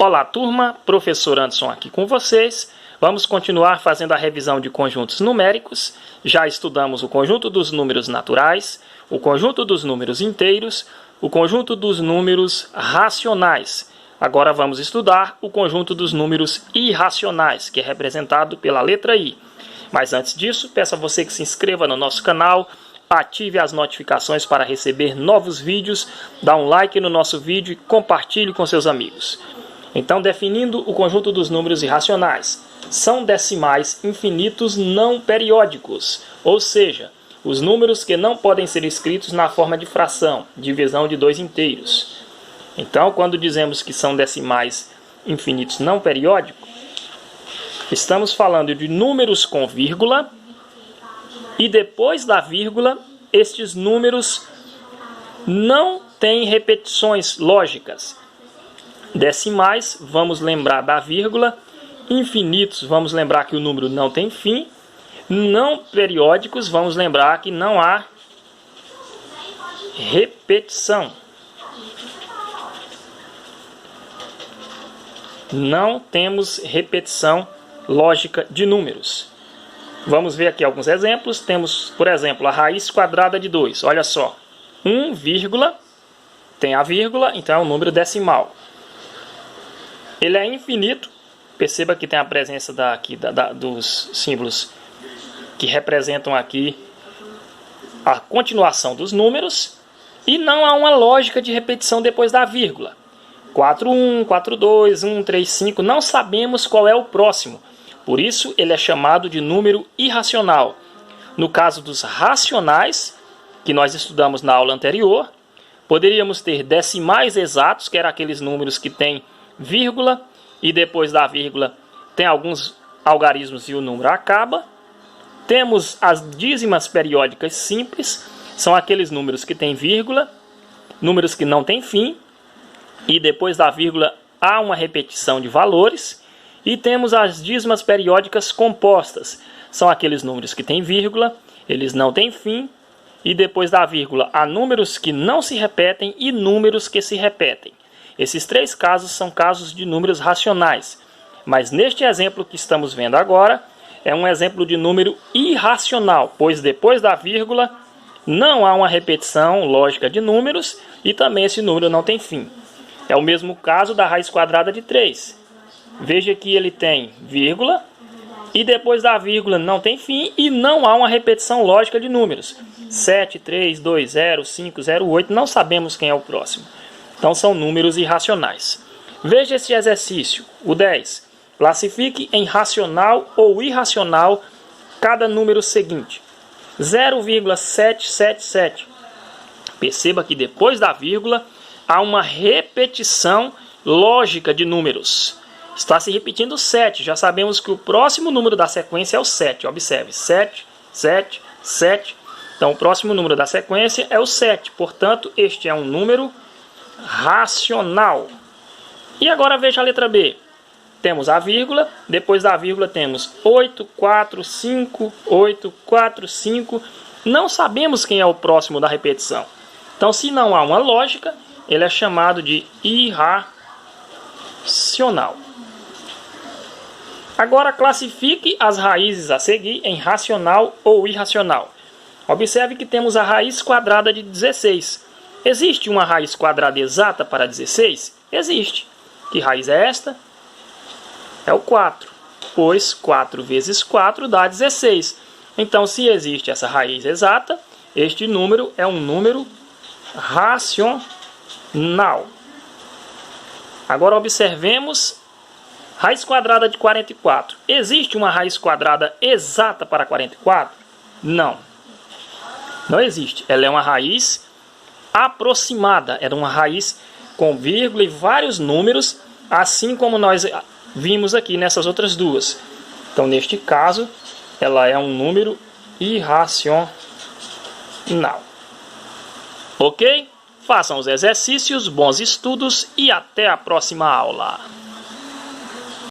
Olá turma, professor Anderson aqui com vocês. Vamos continuar fazendo a revisão de conjuntos numéricos. Já estudamos o conjunto dos números naturais, o conjunto dos números inteiros, o conjunto dos números racionais. Agora vamos estudar o conjunto dos números irracionais, que é representado pela letra I. Mas antes disso, peço a você que se inscreva no nosso canal, ative as notificações para receber novos vídeos, dá um like no nosso vídeo e compartilhe com seus amigos. Então, definindo o conjunto dos números irracionais, são decimais infinitos não periódicos, ou seja, os números que não podem ser escritos na forma de fração, divisão de dois inteiros. Então, quando dizemos que são decimais infinitos não periódicos, estamos falando de números com vírgula e depois da vírgula, estes números não têm repetições lógicas. Decimais, vamos lembrar da vírgula. Infinitos, vamos lembrar que o número não tem fim. Não periódicos, vamos lembrar que não há repetição. Não temos repetição lógica de números. Vamos ver aqui alguns exemplos. Temos, por exemplo, a raiz quadrada de 2. Olha só, 1, vírgula, tem a vírgula, então é um número decimal. Ele é infinito. Perceba que tem a presença dos símbolos que representam aqui a continuação dos números. E não há uma lógica de repetição depois da vírgula. 4,1, 4,2, 1,35, não sabemos qual é o próximo. Por isso, ele é chamado de número irracional. No caso dos racionais, que nós estudamos na aula anterior, poderíamos ter decimais exatos, que eram aqueles números que têm vírgula, e depois da vírgula tem alguns algarismos e o número acaba. Temos as dízimas periódicas simples, são aqueles números que têm vírgula, números que não têm fim, e depois da vírgula há uma repetição de valores. E temos as dízimas periódicas compostas, são aqueles números que têm vírgula, eles não têm fim, e depois da vírgula há números que não se repetem e números que se repetem. Esses três casos são casos de números racionais, mas neste exemplo que estamos vendo agora, é um exemplo de número irracional, pois depois da vírgula não há uma repetição lógica de números e também esse número não tem fim. É o mesmo caso da raiz quadrada de 3. Veja que ele tem vírgula e depois da vírgula não tem fim e não há uma repetição lógica de números. 7, 3, 2, 0, 5, 0, 8, não sabemos quem é o próximo. Então são números irracionais. Veja esse exercício, o 10. Classifique em racional ou irracional cada número seguinte. 0,777. Perceba que depois da vírgula há uma repetição lógica de números. Está se repetindo 7. Já sabemos que o próximo número da sequência é o 7. Observe, 7, 7, 7. Então o próximo número da sequência é o 7. Portanto, este é um número racional. E agora veja a letra B. Temos a vírgula, depois da vírgula temos 8, 4, 5, 8, 4, 5. Não sabemos quem é o próximo da repetição. Então, se não há uma lógica, ele é chamado de irracional. Agora classifique as raízes a seguir em racional ou irracional. Observe que temos a raiz quadrada de 16. Existe uma raiz quadrada exata para 16? Existe. Que raiz é esta? É o 4. Pois 4 vezes 4 dá 16. Então, se existe essa raiz exata, este número é um número racional. Agora observemos raiz quadrada de 44. Existe uma raiz quadrada exata para 44? Não. Não existe. Ela é uma raiz aproximada. Era uma raiz com vírgula e vários números, assim como nós vimos aqui nessas outras duas. Então, neste caso, ela é um número irracional. Ok? Façam os exercícios, bons estudos e até a próxima aula.